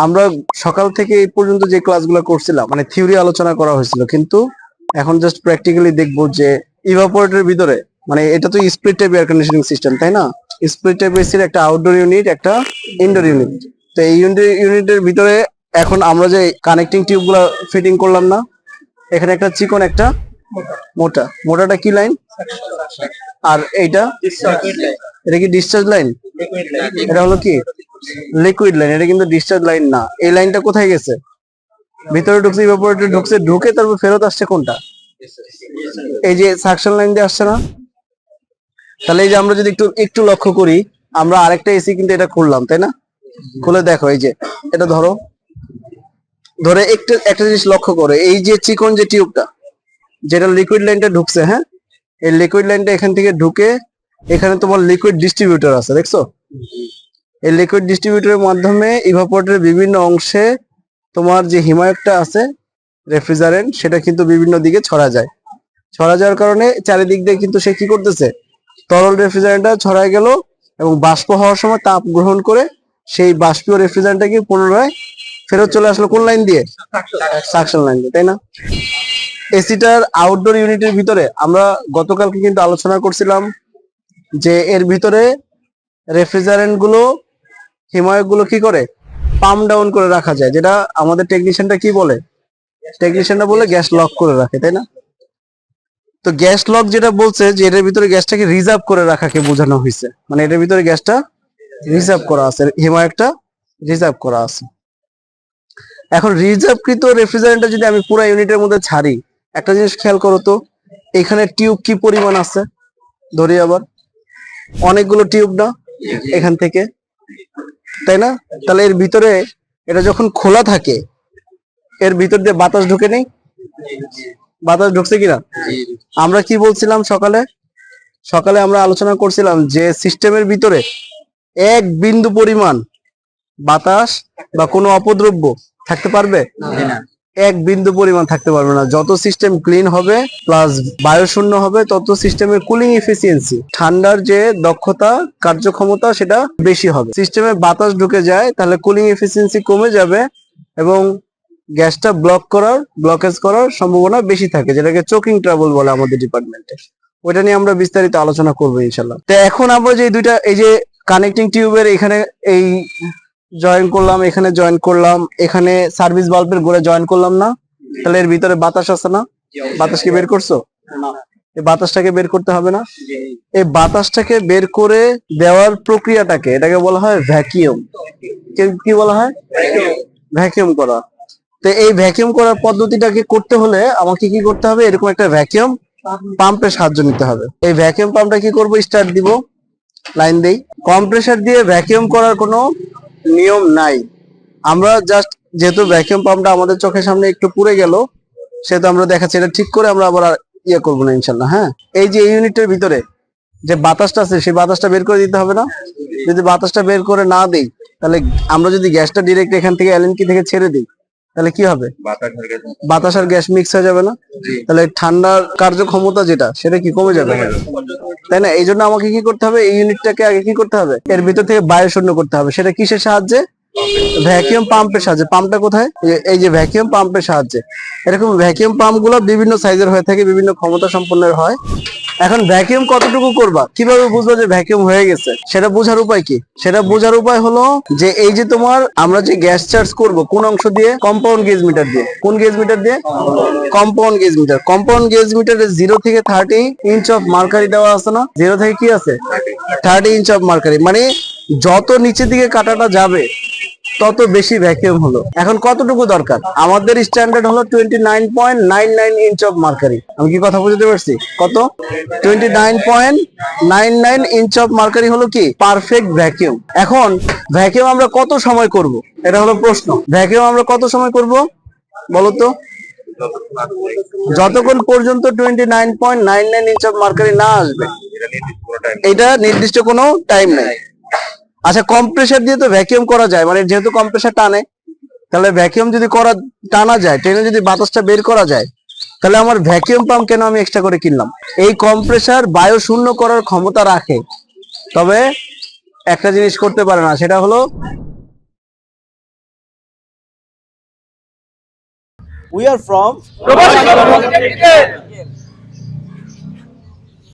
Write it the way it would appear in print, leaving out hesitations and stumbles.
আমরা সকাল থেকে এই পর্যন্ত যে ক্লাসগুলো করছিলাম মানে থিওরি আলোচনা করা হয়েছিল, কিন্তু এখন জাস্ট প্র্যাকটিক্যালি দেখবো যে ইভাপোরেটরের ভিতরে মানে এটা তো split type air conditioning system, তাই না? স্প্লিট টাইপ এসির একটা আউটডোর ইউনিট, একটা ইনডোর ইউনিট। তো এই ইউনিটের ভিতরে এখন আমরা যে কানেক্টিং টিউব গুলা ফিটিং করলাম না, এখানে একটা চিকন, একটা মোটা। মোটাটা কি লাইন? আর এইটা এটা কি ডিসচার্জ লাইন? এটা হলো কি লিকুইড লাইন। এটা কিন্তু ডিসচার্জ লাইন না। এই লাইনটা কোথায় গেছে? ভিতরে ঢুকছে, ইভাপোরেটরে ঢুকছে, ঢুকে তারপর ফেরত আসছে কোনটা? এই যে সাকশন লাইন দিয়ে আসছে না? তাহলে এই যে আমরা যদি একটু একটু লক্ষ্য করি, আমরা আরেকটা এসি কিন্তু এটা খুললাম, তাই না? খুলে দেখো, এই যে এটা ধরো, ধরে একটু একটা জিনিস লক্ষ্য করো, এই যে চিকন যে টিউবটা যেটা লিকুইড লাইনটা ঢুকছে, হ্যাঁ, এই লিকুইড লাইনটা এখান থেকে ঢুকে এখানে তোমার লিকুইড ডিস্ট্রিবিউটর আছে, দেখছো? এই লিকুইড ডিস্ট্রিবিউটরের মাধ্যমে ইভাপোরেটরের বিভিন্ন অংশে তোমার যে হিমায়কটা আছে রেফ্রিজারেন্ট, সেটা কিন্তু বিভিন্ন দিকে ছড়া যায়। ছড়া যাওয়ার কারণে চারিদিক দিয়ে কিন্তু সে কি করতেছে, তরল রেফ্রিজারেন্টটা ছড়ায় গেল এবং বাষ্প হওয়ার সময় তাপ গ্রহণ করে সেই বাষ্পীয় রেফ্রিজারেন্টটাকে পুনরায় ফেরত চলে আসলো কোন লাইন দিয়ে? সাকশন লাইন দিয়ে, তাই না? এসিটার আউটডোর ইউনিটের ভিতরে আমরা গতকালকে কিন্তু আলোচনা করছিলাম যে এর ভিতরে রেফ্রিজারেন্ট গুলো, হিমায়ক গুলো কি করে পাম্প ডাউন করে রাখা যায়, যেটা আমাদের টেকনিশিয়ানটা কি বলে? টেকনিশিয়ানটা বলে গ্যাস লক করে রাখে, তাই না? তো গ্যাস লক যেটা বলছে যে এটার ভিতরে গ্যাসটাকে রিজার্ভ করে রাখাকে বোঝানো হয়েছে, মানে এটার ভিতরে গ্যাসটা রিজার্ভ করা আছে, হিমায়কটা রিজার্ভ করা আছে। এখন রিজার্ভকৃত রেফ্রিজারেন্টটা যদি আমি পুরো ইউনিটের মধ্যে ছাড়ি, একটা জিনিস খেয়াল করো তো, এখানে টিউব কি পরিমাণ আছে? ধরি আবার অনেকগুলো টিউব না এখান থেকে, তাই না? তাহলে এর ভিতরে এটা যখন খোলা থাকে, এর ভিতর দিয়ে বাতাস ঢুকে নেই? বাতাস ঢুকছে কিনা? আমরা কি বলছিলাম সকালে? সকালে আমরা আলোচনা করছিলাম যে সিস্টেমের ভিতরে এক বিন্দু পরিমাণ বাতাস বা কোনো অপদ্রব্য থাকতে পারবে? এক বিন্দু পরিমাণ থাকতে পারবে না। যত সিস্টেম ক্লিন হবে প্লাস বায়ুশূন্য হবে, তত সিস্টেমের কুলিং এফিসিয়েন্সি, ঠান্ডার যে দক্ষতা, কার্যক্ষমতা, সেটা বেশি হবে। সিস্টেমে বাতাস ঢুকে যায় তাহলে কুলিং এফিসিয়েন্সি কমে যাবে এবং গ্যাসটা ব্লকেজ করার সম্ভাবনা বেশি থাকে, যেটাকে চোকিং ট্রাবল বলে আমাদের ডিপার্টমেন্টে। ওইটা নিয়ে আমরা বিস্তারিত আলোচনা করবো ইনশাল্লাহ। তো এখন আমরা যে দুইটা, এই যে কানেক্টিং টিউবের এখানে এই জয়েন করলাম, এখানে জয়েন করলাম, এখানে সার্ভিস বাল্বের গোড়ায় জয়েন করলাম না, তাহলে এর ভিতরে বাতাস আছে না? বাতাসকে বের করছো? এই বাতাসটাকে বের করতে হবে না? এই বাতাসটাকে বের করে দেওয়ার প্রক্রিয়াটাকে, এটাকে বলা হয় ভ্যাকিউম। কি বলা হয়? ভ্যাকিউম করা। তো এই ভ্যাকিউম করার পদ্ধতিটাকে করতে হলে আমাকে কি করতে হবে? এরকম একটা ভ্যাকিউম পাম্পের সাহায্য নিতে হবে। এই ভ্যাকিউম পাম্পটা কি করব? স্টার্ট দিব, লাইন দেই। কম্প্রেসার দিয়ে ভ্যাকিউম করার কোনো নিয়ম নাই। আমরা জাস্ট, যেহেতু ভ্যাকিউম পাম্পটা আমাদের চোখের সামনে একটু পুড়ে গেল, সেহেতু আমরা দেখাচ্ছি, এটা ঠিক করে আমরা আবার ইয়ে করবো না ইনশাল্লাহ। হ্যাঁ, এই যে ইউনিটের ভিতরে যে বাতাসটা আছে, সেই বাতাসটা বের করে দিতে হবে না? যদি বাতাসটা বের করে না দেই, তাহলে আমরা যদি গ্যাসটা ডিরেক্ট এখান থেকে এলএনকি থেকে ছেড়ে দিই, তাহলে কি হবে? বাতাস আর গ্যাস মিক্স হয়ে যাবে না? তাহলে ঠান্ডার কার্যক্ষমতা যেটা, সেটা কি কমে যাবে, তাই না? এই জন্য আমাকে কি করতে হবে? এই ইউনিটটাকে আগে কি করতে হবে? এর ভিতর থেকে বায়ু শূন্য করতে হবে। সেটা কিসের সাহায্যে? ভ্যাকিউম পাম্পের সাহায্যে। পাম্পটা কোথায়? এই যে ভ্যাকিউম পাম্পের সাহায্যে। এরকম ভ্যাকিউম পাম্প গুলো বিভিন্ন সাইজের হয়ে থাকে, বিভিন্ন ক্ষমতা সম্পন্ন হয়। এখন ভ্যাকিউম কতটুকু করবা, কিভাবে বুঝবো যে ভ্যাকিউম হয়ে গেছে? সেটা বোঝার উপায় কি? সেটা বোঝার উপায় হলো যে এই যে তোমার, আমরা যে গ্যাস চার্জ করব কোন অংশ দিয়ে? কম্পাউন্ড গেজ মিটার দিয়ে। কোন গেজ মিটার দিয়ে? Compound gauge metre. Compound gauge মিটারে 0 থেকে 30 ইঞ্চ অফ মার্কারি দেওয়া আছে না? 0 থেকে কি আছে? 30 ইঞ্চ অফ মার্কারি। মানে যত নিচের দিকে কাটাটা যাবে তত বেশি ভ্যাকিউম হলো। এখন কতটুকু দরকার? আমাদের স্ট্যান্ডার্ড হলো 29.99 ইঞ্চ অফ মার্কারি। আমি কি কথা বুঝতে পারছি? কত? 29.99 ইঞ্চ অফ মার্কারি হলো কি পারফেক্ট ভ্যাকিউম। এখন ভ্যাকিউম আমরা কত সময় করব? এটা হলো প্রশ্ন। ভ্যাকিউম আমরা কত সময় করব বলতো? যতক্ষণ পর্যন্ত 29.99 ইঞ্চ অফ মার্কারি না আসবে। এটা নির্দিষ্ট কোনো টাইম নেই। আচ্ছা, কম্প্রেসার দিয়ে তো ভ্যাকিউম করা যায়, মানে যেহেতু কম্প্রেসার টানে, তাহলে ভ্যাকিউম যদি টানা যায়, টেনে যদি বাতাসটা বের করা যায়, তাহলে আমার ভ্যাকিউম পাম্প কেন আমি এক্সট্রা করে কিনলাম? এই কম্প্রেসার বায়ু শূন্য করার ক্ষমতা রাখে, তবে একটা জিনিস করতে পারে না, সেটা হলো We are from প্রবাসী কর্মসূচি